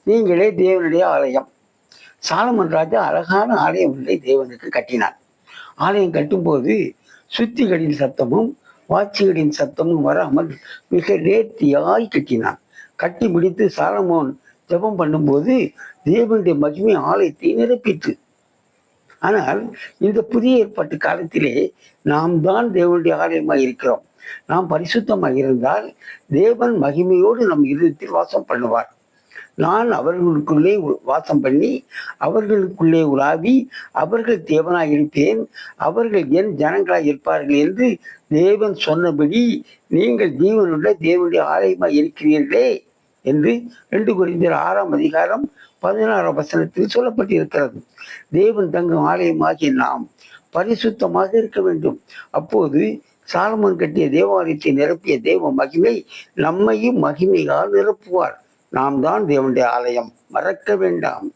நீங்களே தேவனுடைய ஆலயம். சாலமன் ராஜா அழகான ஆலயம் ஒன்றை தேவனுக்கு கட்டினார். ஆலயம் கட்டும்போது சுத்திகளின் சத்தமும் வாட்சிகளின் சத்தமும் வராமல் மிக நேர்த்தியாய் கட்டினான். கட்டி முடித்து சாலமோன் ஜெபம் பண்ணும்போது தேவனுடைய மகிமை ஆலயத்தை நிரப்பிற்று. ஆனால் இந்த புதிய ஏற்பாட்டு காலத்திலே நாம் தான் தேவனுடைய ஆலயமாக இருக்கிறோம். நாம் பரிசுத்தமாக இருந்தால் தேவன் மகிமையோடு நம் இருதயத்தில் வாசம் பண்ணுவார். நான் அவர்களுக்குள்ளே வாசம் பண்ணி அவர்களுக்குள்ளே உலாவி அவர்கள் தேவனாய் இருப்பேன், அவர்கள் என் ஜனங்களாய் இருப்பார்கள் என்று தேவன் சொன்னபடி நீங்கள் ஜீவனுள்ள தேவனுடைய ஆலயமாய் இருக்கிறீர்களே என்று 2 கொரிந்தியர் 6ஆம் அதிகாரம் 16ஆம் வசனத்தில் சொல்லப்பட்டிருக்கிறது. தேவன் தங்கும் ஆலயமாகிய நாம் பரிசுத்தமாக இருக்க வேண்டும். அப்போது சாலமோன் கட்டிய தேவாலயத்தை நிரப்பிய தேவ மகிமை நம்மையும் மகிமையால் நிரப்புவார். நாம் தான் தேவனுடைய ஆலயம், மறக்க வேண்டாம்.